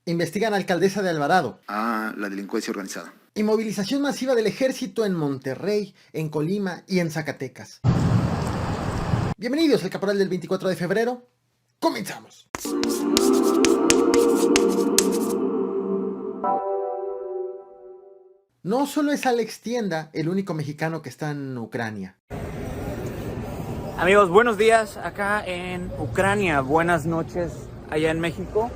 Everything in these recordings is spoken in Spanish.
Investigan a alcaldesa de Alvarado. A la delincuencia organizada. Y movilización masiva del ejército en Monterrey, en Colima y en Zacatecas. Bienvenidos al Caporal del 24 de febrero. ¡Comenzamos! No solo es Alex Tienda el único mexicano que está en Ucrania. Amigos, buenos días acá en Ucrania. Buenas noches allá en México.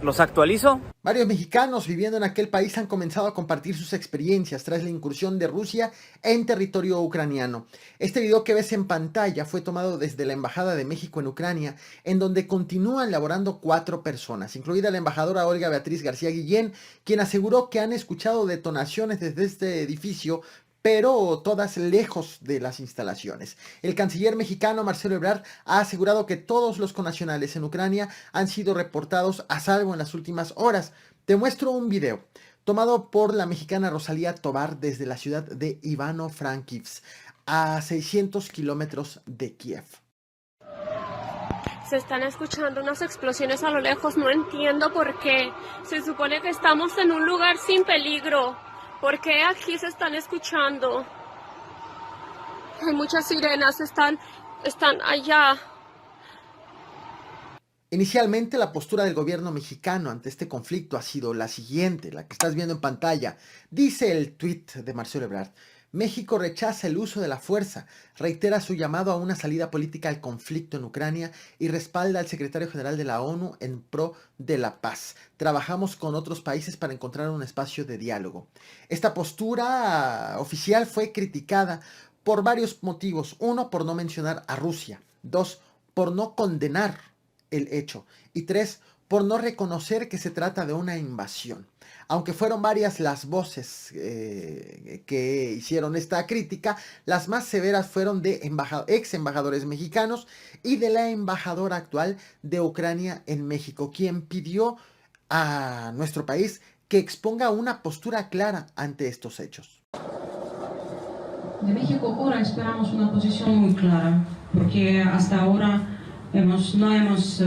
Los actualizo. Varios mexicanos viviendo en aquel país han comenzado a compartir sus experiencias tras la incursión de Rusia en territorio ucraniano. Este video que ves en pantalla fue tomado desde la Embajada de México en Ucrania, en donde continúan laborando 4 personas, incluida la embajadora Olga Beatriz García Guillén, quien aseguró que han escuchado detonaciones desde este edificio, pero todas lejos de las instalaciones. El canciller mexicano Marcelo Ebrard ha asegurado que todos los connacionales en Ucrania han sido reportados a salvo en las últimas horas. Te muestro un video tomado por la mexicana Rosalía Tovar desde la ciudad de Ivano-Frankivsk, a 600 kilómetros de Kiev. Se están escuchando unas explosiones a lo lejos, no entiendo por qué. Se supone que estamos en un lugar sin peligro. ¿Por qué aquí se están escuchando? Hay muchas sirenas, están allá. Inicialmente la postura del gobierno mexicano ante este conflicto ha sido la siguiente, la que estás viendo en pantalla. Dice el tuit de Marcelo Ebrard: México rechaza el uso de la fuerza, reitera su llamado a una salida política al conflicto en Ucrania y respalda al secretario general de la ONU en pro de la paz. Trabajamos con otros países para encontrar un espacio de diálogo. Esta postura oficial fue criticada por varios motivos. 1, por no mencionar a Rusia. 2, por no condenar el hecho. Y 3, por no reconocer que se trata de una invasión. Aunque fueron varias las voces que hicieron esta crítica, las más severas fueron de ex embajadores mexicanos y de la embajadora actual de Ucrania en México, quien pidió a nuestro país que exponga una postura clara ante estos hechos. De México ahora esperamos una posición muy clara, porque hasta ahora no hemos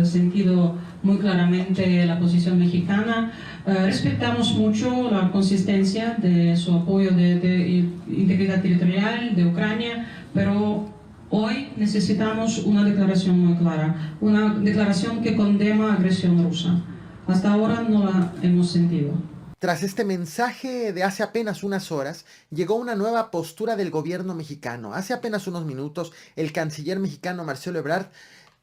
sentido muy claramente la posición mexicana. Respetamos mucho la consistencia de su apoyo de integridad territorial de Ucrania, pero hoy necesitamos una declaración muy clara, una declaración que condena agresión rusa. Hasta ahora no la hemos sentido. Tras este mensaje de hace apenas unas horas, llegó una nueva postura del gobierno mexicano. Hace apenas unos minutos, el canciller mexicano Marcelo Ebrard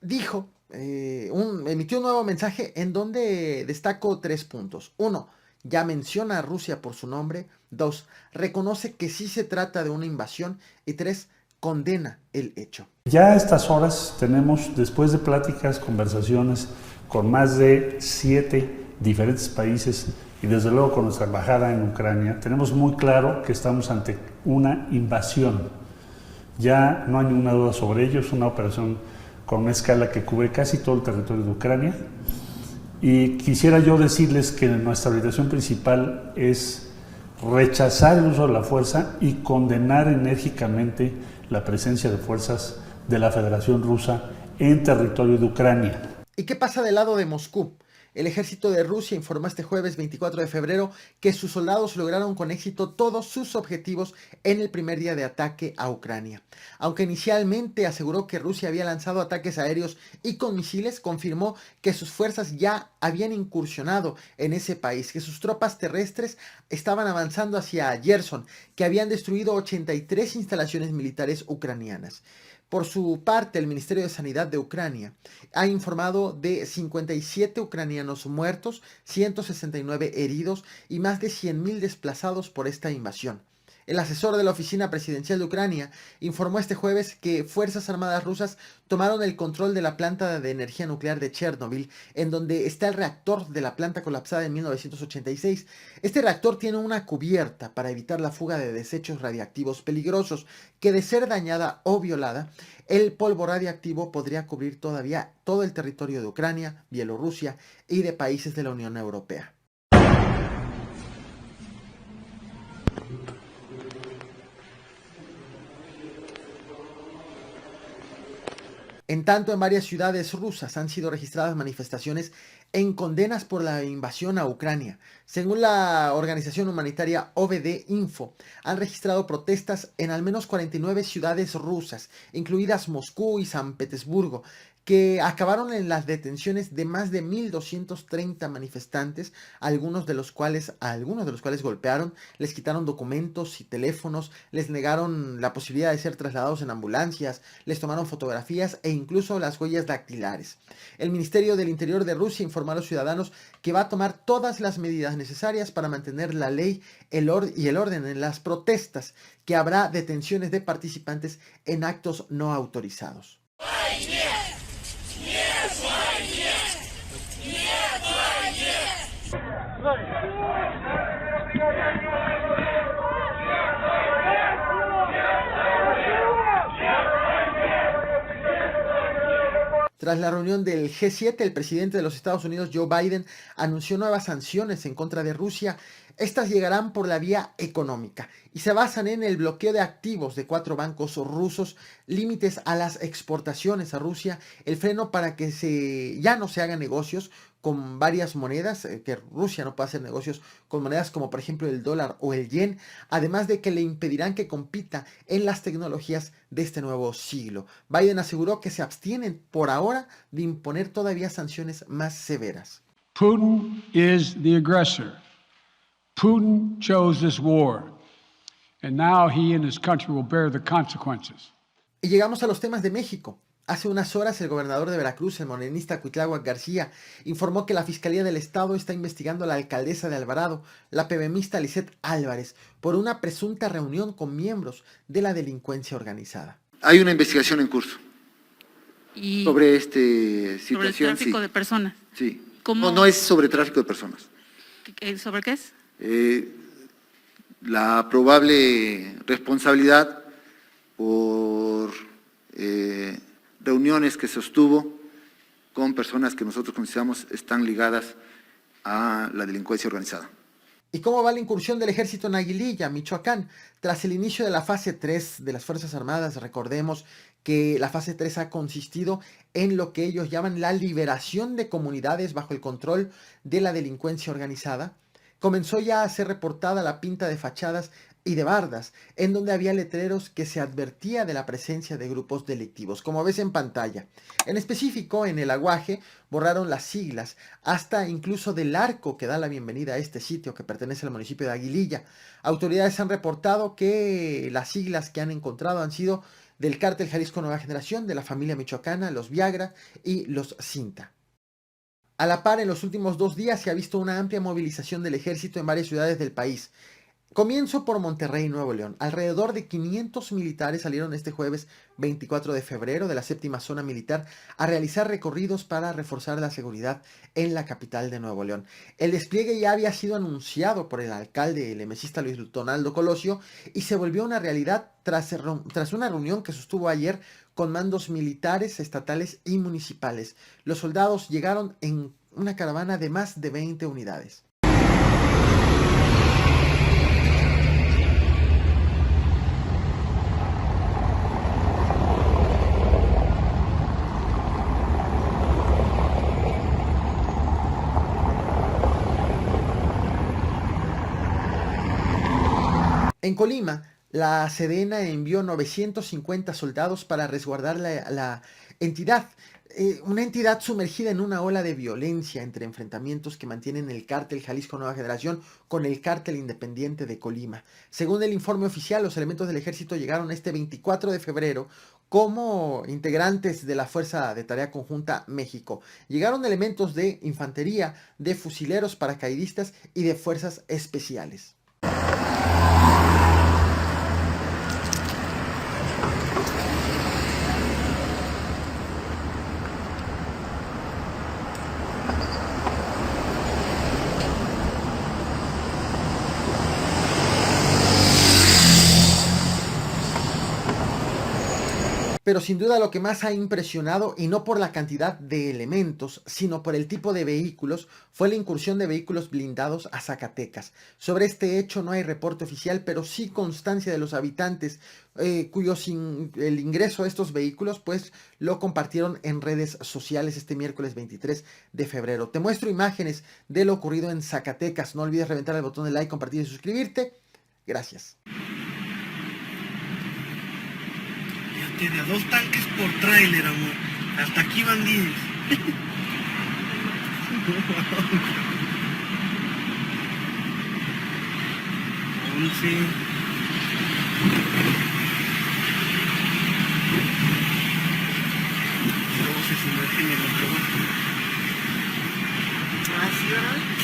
dijo, emitió un nuevo mensaje en donde destacó 3 puntos. 1, ya menciona a Rusia por su nombre. 2, reconoce que sí se trata de una invasión. Y 3, condena el hecho. Ya a estas horas tenemos, después de pláticas, conversaciones con más de 7 diferentes países y desde luego con nuestra embajada en Ucrania, tenemos muy claro que estamos ante una invasión. Ya no hay ninguna duda sobre ello, es una operación con una escala que cubre casi todo el territorio de Ucrania. Y quisiera yo decirles que nuestra orientación principal es rechazar el uso de la fuerza y condenar enérgicamente la presencia de fuerzas de la Federación Rusa en territorio de Ucrania. ¿Y qué pasa del lado de Moscú? El ejército de Rusia informó este jueves 24 de febrero que sus soldados lograron con éxito todos sus objetivos en el primer día de ataque a Ucrania. Aunque inicialmente aseguró que Rusia había lanzado ataques aéreos y con misiles, confirmó que sus fuerzas ya habían incursionado en ese país, que sus tropas terrestres estaban avanzando hacia Gerson, que habían destruido 83 instalaciones militares ucranianas. Por su parte, el Ministerio de Sanidad de Ucrania ha informado de 57 ucranianos muertos, 169 heridos y más de 100.000 desplazados por esta invasión. El asesor de la Oficina Presidencial de Ucrania informó este jueves que Fuerzas Armadas rusas tomaron el control de la planta de energía nuclear de Chernobyl, en donde está el reactor de la planta colapsada en 1986. Este reactor tiene una cubierta para evitar la fuga de desechos radiactivos peligrosos, que de ser dañada o violada, el polvo radiactivo podría cubrir todavía todo el territorio de Ucrania, Bielorrusia y de países de la Unión Europea. En tanto, en varias ciudades rusas han sido registradas manifestaciones en condenas por la invasión a Ucrania. Según la organización humanitaria OVD Info, han registrado protestas en al menos 49 ciudades rusas, incluidas Moscú y San Petersburgo, que acabaron en las detenciones de más de 1.230 manifestantes, algunos de los cuales golpearon, les quitaron documentos y teléfonos, les negaron la posibilidad de ser trasladados en ambulancias, les tomaron fotografías e incluso las huellas dactilares. El Ministerio del Interior de Rusia informó a los ciudadanos que va a tomar todas las medidas necesarias para mantener la ley y el orden en las protestas, que habrá detenciones de participantes en actos no autorizados. Tras la reunión del G7, el presidente de los Estados Unidos, Joe Biden, anunció nuevas sanciones en contra de Rusia. Estas llegarán por la vía económica y se basan en el bloqueo de activos de 4 bancos rusos, límites a las exportaciones a Rusia, el freno para que ya no se hagan negocios con varias monedas, que Rusia no pueda hacer negocios con monedas como por ejemplo el dólar o el yen, además de que le impedirán que compita en las tecnologías de este nuevo siglo. Biden aseguró que se abstienen por ahora de imponer todavía sanciones más severas. Putin is the aggressor. Putin chose this war, and now he and his country will bear the consequences. Y llegamos a los temas de México. Hace unas horas el gobernador de Veracruz, el morenista Cuitláhuac García, informó que la Fiscalía del Estado está investigando a la alcaldesa de Alvarado, la PBMista Lisette Álvarez, por una presunta reunión con miembros de la delincuencia organizada. Hay una investigación en curso Y sobre esta situación. sobre el tráfico de personas. Sí. ¿Cómo? No es sobre tráfico de personas. ¿Sobre qué es? La probable responsabilidad por reuniones que sostuvo con personas que nosotros consideramos están ligadas a la delincuencia organizada. ¿Y cómo va la incursión del ejército en Aguililla, Michoacán? Tras el inicio de la fase 3 de las Fuerzas Armadas, recordemos que la fase 3 ha consistido en lo que ellos llaman la liberación de comunidades bajo el control de la delincuencia organizada. Comenzó ya a ser reportada la pinta de fachadas y de bardas, en donde había letreros que se advertía de la presencia de grupos delictivos, como ves en pantalla. En específico, en el aguaje, borraron las siglas, hasta incluso del arco que da la bienvenida a este sitio que pertenece al municipio de Aguililla. Autoridades han reportado que las siglas que han encontrado han sido del Cártel Jalisco Nueva Generación, de la familia michoacana, los Viagra y los Cinta. A la par, en los últimos 2 días se ha visto una amplia movilización del ejército en varias ciudades del país. Comienzo por Monterrey, Nuevo León. Alrededor de 500 militares salieron este jueves 24 de febrero de la 7ª Zona Militar a realizar recorridos para reforzar la seguridad en la capital de Nuevo León. El despliegue ya había sido anunciado por el alcalde, el emesista Luis Donaldo Colosio, y se volvió una realidad tras una reunión que sostuvo ayer con mandos militares, estatales y municipales. Los soldados llegaron en una caravana de más de 20 unidades. En Colima, la Sedena envió 950 soldados para resguardar la entidad, una entidad sumergida en una ola de violencia entre enfrentamientos que mantienen el Cártel Jalisco Nueva Generación con el Cártel Independiente de Colima. Según el informe oficial, los elementos del ejército llegaron este 24 de febrero como integrantes de la Fuerza de Tarea Conjunta México. Llegaron elementos de infantería, de fusileros, paracaidistas y de fuerzas especiales. pero sin duda lo que más ha impresionado, y no por la cantidad de elementos, sino por el tipo de vehículos, fue la incursión de vehículos blindados a Zacatecas. Sobre este hecho no hay reporte oficial, pero sí constancia de los habitantes el ingreso de estos vehículos pues lo compartieron en redes sociales este miércoles 23 de febrero. Te muestro imágenes de lo ocurrido en Zacatecas. No olvides reventar el botón de like, compartir y suscribirte. Gracias. Fíjate, de a 2 tanques por tráiler, amor. Hasta aquí van 10. 11. Luego se sumergen en el agua. Así, ¿verdad?